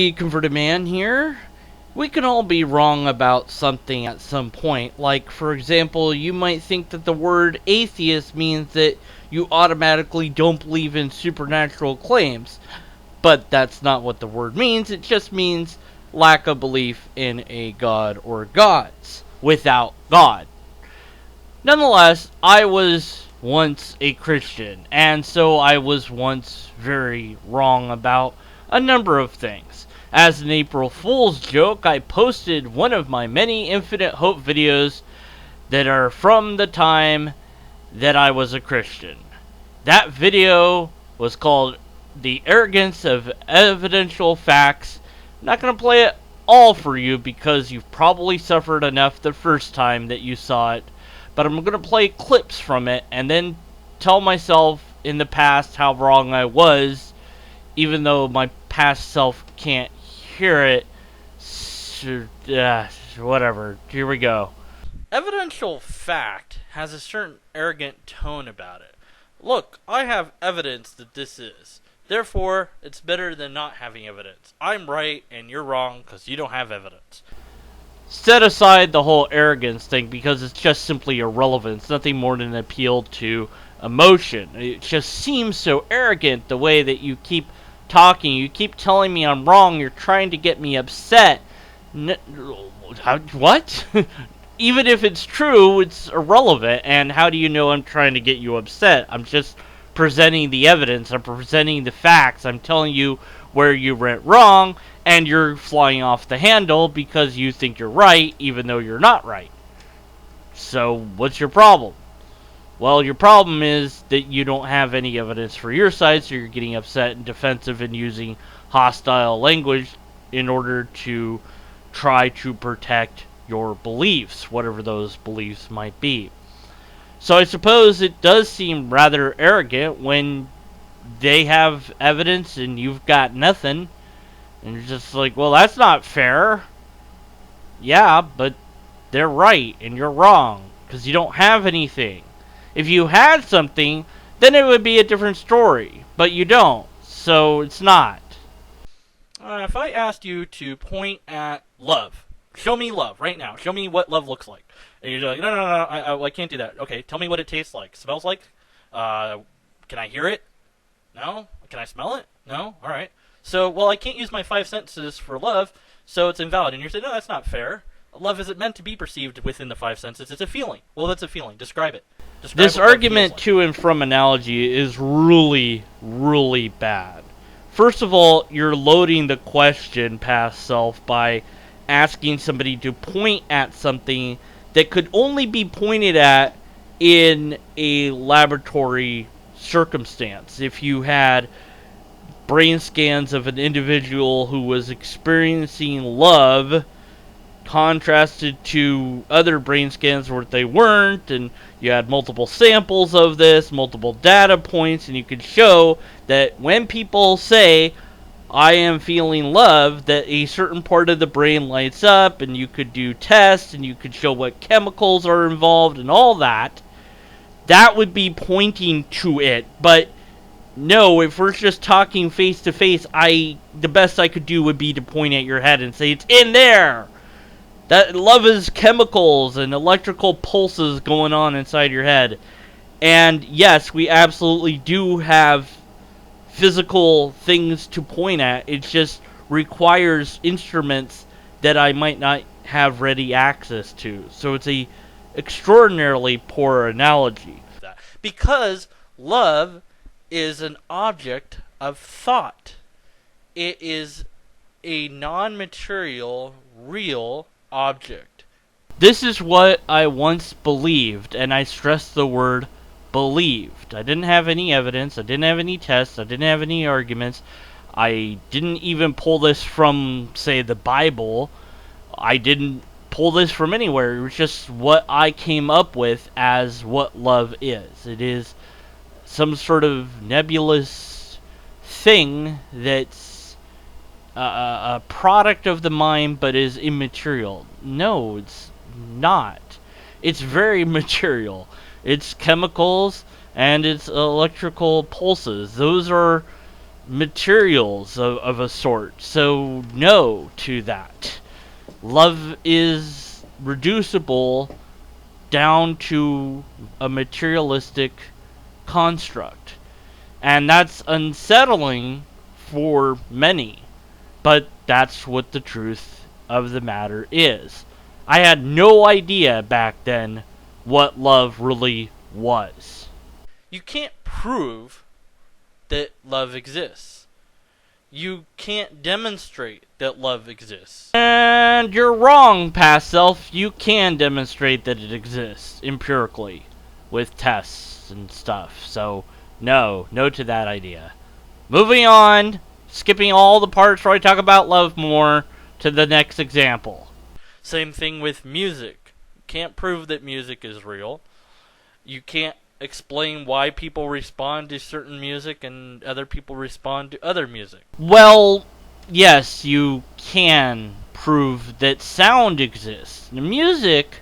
the Converted Man here. We can all be wrong about something at some point. Like, for example, you might think that the word atheist means that you automatically don't believe in supernatural claims. But that's not what the word means. It just means lack of belief in a god or gods without God. Nonetheless, I was once a Christian, and so I was once very wrong about a number of things. As an April Fool's joke, I posted one of my many Infinite Hope videos that are from the time that I was a Christian. That video was called The Arrogance of Evidential Facts. I'm not going to play it all for you because you've probably suffered enough the first time that you saw it. But I'm going to play clips from it and then tell myself in the past how wrong I was, even though my past self can't hear it. Whatever. Here we go. Evidential fact has a certain arrogant tone about it. Look, I have evidence that this is. Therefore, it's better than not having evidence. I'm right and you're wrong because you don't have evidence. Set aside the whole arrogance thing because it's just simply irrelevant. It's nothing more than an appeal to emotion. It just seems so arrogant the way that you keep talking. You keep telling me I'm wrong. You're trying to get me upset. What? Even if it's true, it's irrelevant. And how do you know I'm trying to get you upset? I'm just presenting the evidence. I'm presenting the facts. I'm telling you where you went wrong, and you're flying off the handle because you think you're right, even though you're not right. So, what's your problem? Well, your problem is that you don't have any evidence for your side, so you're getting upset and defensive and using hostile language in order to try to protect your beliefs, whatever those beliefs might be. So I suppose it does seem rather arrogant when they have evidence and you've got nothing. And you're just like, well, that's not fair. Yeah, but they're right and you're wrong because you don't have anything. If you had something, then it would be a different story. But you don't, so it's not. If I asked you to point at love, show me love right now. Show me what love looks like. And you're like, no, I can't do that. Okay, tell me what it tastes like, smells like. Can I hear it? No? Can I smell it? No? Alright. So, well, I can't use my 5 senses for love, so it's invalid. And you're saying, no, that's not fair. Love isn't meant to be perceived within the 5 senses. It's a feeling. Well, that's a feeling. Describe it. This argument to and from analogy is really, really bad. First of all, you're loading the question past self by asking somebody to point at something that could only be pointed at in a laboratory circumstance. If you had brain scans of an individual who was experiencing love contrasted to other brain scans where they weren't, and you had multiple samples of this, multiple data points, and you could show that when people say, I am feeling love, that a certain part of the brain lights up, and you could do tests, and you could show what chemicals are involved, and all that. That would be pointing to it, but no, if we're just talking face to face, the best I could do would be to point at your head and say, it's in there! That love is chemicals and electrical pulses going on inside your head. And yes, we absolutely do have physical things to point at. It just requires instruments that I might not have ready access to. So it's a extraordinarily poor analogy. Because love is an object of thought. It is a non-material, real object. This is what I once believed, and I stress the word believed. I didn't have any evidence, I didn't have any tests, I didn't have any arguments. I didn't even pull this from, say, the Bible. I didn't pull this from anywhere. It was just what I came up with as what love is. It is some sort of nebulous thing that's a product of the mind but is immaterial. No, it's not. It's very material. It's chemicals and it's electrical pulses. Those are materials of a sort. So, no to that. Love is reducible down to a materialistic construct. And that's unsettling for many. But that's what the truth of the matter is. I had no idea back then what love really was. You can't prove that love exists. You can't demonstrate that love exists. And you're wrong, past self. You can demonstrate that it exists empirically with tests and stuff. So, no to that idea. Moving on, skipping all the parts where I talk about love more to the next example. Same thing with music. Can't prove that music is real. You can't explain why people respond to certain music and other people respond to other music. Well, yes, you can prove that sound exists. The music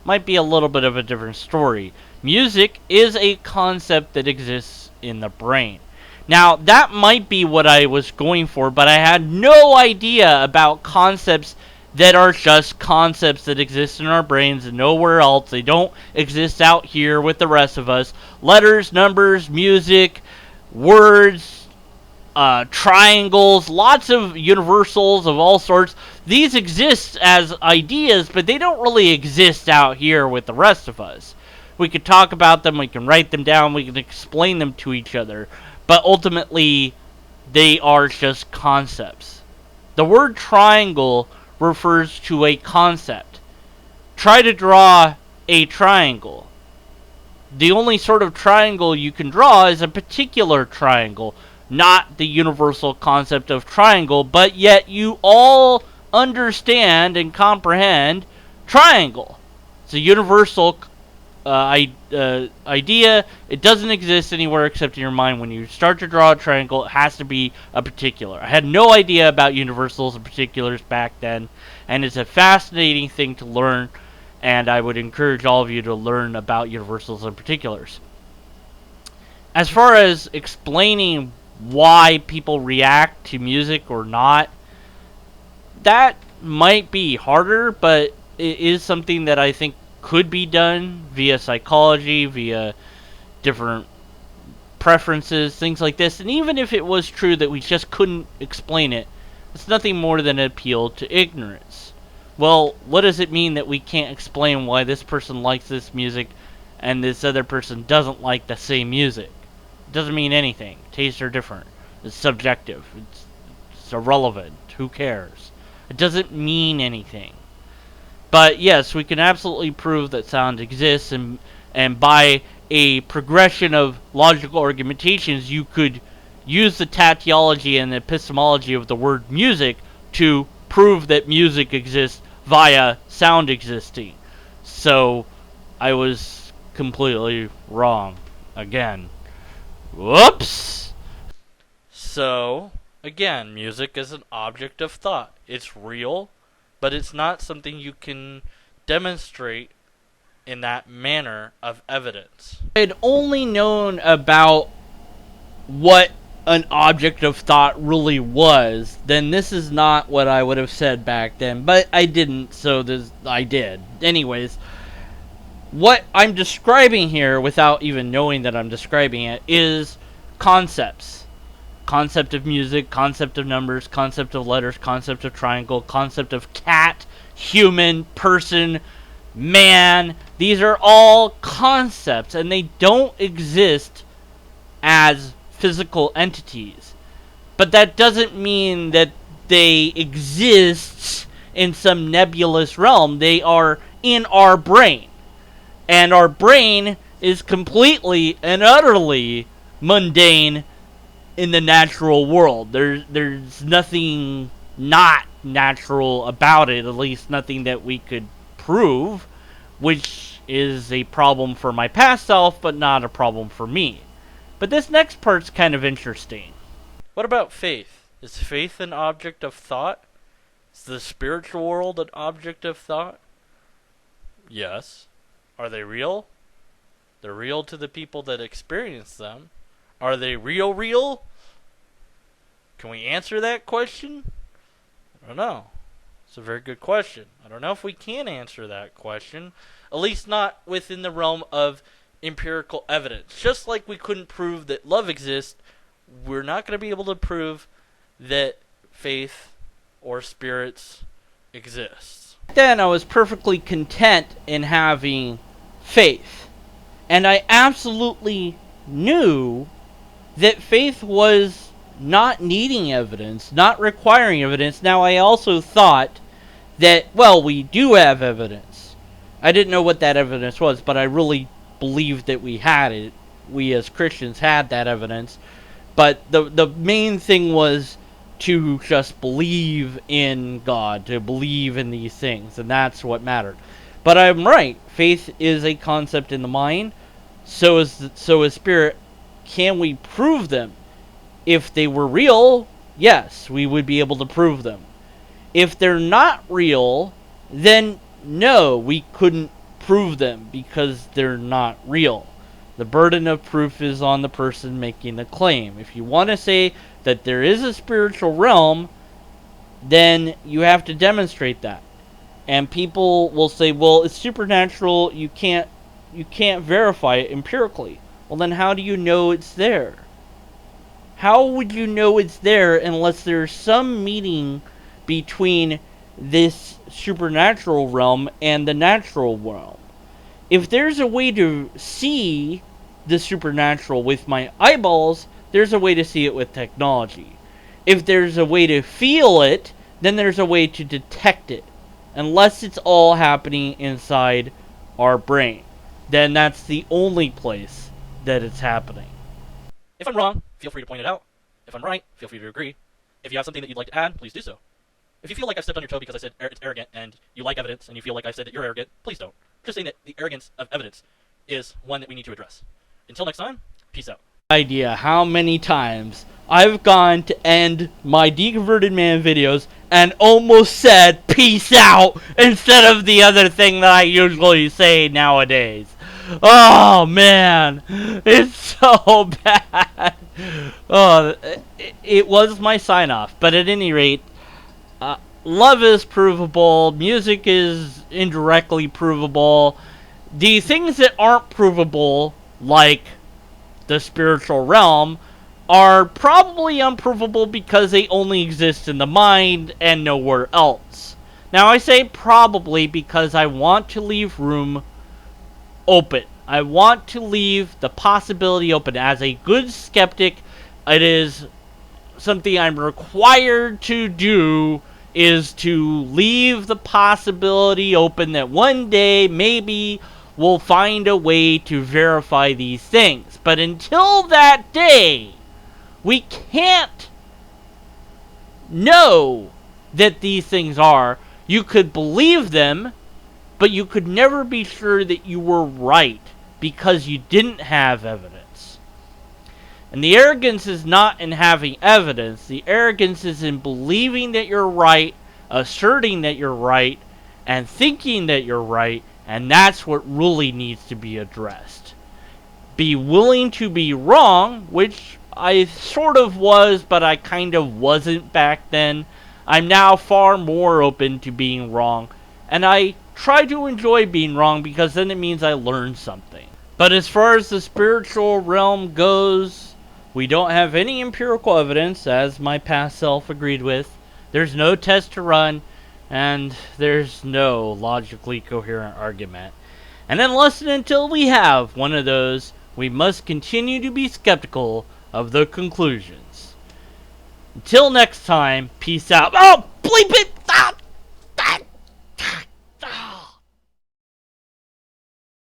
might be a little bit of a different story. Music is a concept that exists in the brain. Now, that might be what I was going for, but I had no idea about concepts that are just concepts that exist in our brains and nowhere else. They don't exist out here with the rest of us. Letters, numbers, music, words, triangles, lots of universals of all sorts. These exist as ideas, but they don't really exist out here with the rest of us. We could talk about them, we can write them down, we can explain them to each other, but ultimately, they are just concepts. The word triangle refers to a concept. Try to draw a triangle. The only sort of triangle you can draw is a particular triangle, not the universal concept of triangle, but yet you all understand and comprehend triangle. It's a universal idea. It doesn't exist anywhere except in your mind. When you start to draw a triangle, it has to be a particular. I had no idea about universals and particulars back then, and it's a fascinating thing to learn, and I would encourage all of you to learn about universals and particulars. As far as explaining why people react to music or not, that might be harder, but it is something that I think could be done via psychology, via different preferences, things like this. And even if it was true that we just couldn't explain it, it's nothing more than an appeal to ignorance. Well, what does it mean that we can't explain why this person likes this music and this other person doesn't like the same music? It doesn't mean anything. Tastes are different. It's subjective. It's irrelevant. Who cares? It doesn't mean anything. But yes, we can absolutely prove that sound exists, and by a progression of logical argumentations, you could use the tautology and epistemology of the word music to prove that music exists via sound existing. So, I was completely wrong. Again. Whoops! So, again, music is an object of thought. It's real, but it's not something you can demonstrate in that manner of evidence. I had only known about what an object of thought really was, then this is not what I would have said back then. But I didn't, so I did. Anyways, what I'm describing here, without even knowing that I'm describing it, is concepts. Concept of music, concept of numbers, concept of letters, concept of triangle, concept of cat, human, person, man. These are all concepts, and they don't exist as physical entities. But that doesn't mean that they exist in some nebulous realm. They are in our brain. And our brain is completely and utterly mundane in the natural world. There's nothing not natural about it, at least nothing that we could prove, which is a problem for my past self, but not a problem for me. But this next part's kind of interesting. What about faith? Is faith an object of thought? Is the spiritual world an object of thought? Yes. Are they real? They're real to the people that experience them. Are they real? Can we answer that question? I don't know. It's a very good question. I don't know if we can answer that question, at least not within the realm of empirical evidence. Just like we couldn't prove that love exists, we're not going to be able to prove that faith or spirits exists. Then I was perfectly content in having faith. And I absolutely knew that faith was not needing evidence, not requiring evidence. Now, I also thought that, well, we do have evidence. I didn't know what that evidence was, but I really believed that we had it. We as Christians had that evidence. But the main thing was to just believe in God, to believe in these things, and that's what mattered. But I'm right. Faith is a concept in the mind. So is spirit. Can we prove them? If they were real, yes, we would be able to prove them. If they're not real, then no, we couldn't prove them because they're not real. The burden of proof is on the person making the claim. If you want to say that there is a spiritual realm, then you have to demonstrate that. And people will say, well, it's supernatural, you can't verify it empirically. Well, then how do you know it's there? How would you know it's there unless there's some meeting between this supernatural realm and the natural realm? If there's a way to see the supernatural with my eyeballs, there's a way to see it with technology. If there's a way to feel it, then there's a way to detect it. Unless it's all happening inside our brain, then that's the only place that it's happening. If I'm wrong, feel free to point it out. If I'm right, feel free to agree. If you have something that you'd like to add, please do so. If you feel like I stepped on your toe because I said it's arrogant and you like evidence and you feel like I said that you're arrogant, please don't. Just saying that the arrogance of evidence is one that we need to address. Until next time, peace out. Idea how many times I've gone to end my Deconverted Man videos and almost said peace out instead of the other thing that I usually say nowadays. Oh man, it's so bad. Oh, it was my sign off, but at any rate, love is provable, music is indirectly provable. The things that aren't provable, like the spiritual realm, are probably unprovable because they only exist in the mind and nowhere else. Now I say probably because I want to leave room open. I want to leave the possibility open. As a good skeptic, it is something I'm required to do, is to leave the possibility open that one day maybe we'll find a way to verify these things. But until that day, we can't know that these things are. You could believe them, but you could never be sure that you were right because you didn't have evidence. And the arrogance is not in having evidence. The arrogance is in believing that you're right, asserting that you're right, and thinking that you're right, and that's what really needs to be addressed. Be willing to be wrong, which I sort of was, but I kind of wasn't back then. I'm now far more open to being wrong, and I try to enjoy being wrong because then it means I learned something. But as far as the spiritual realm goes, we don't have any empirical evidence, as my past self agreed with. There's no test to run, and there's no logically coherent argument. And unless and until we have one of those, we must continue to be skeptical of the conclusions. Until next time, peace out. Oh, bleep it!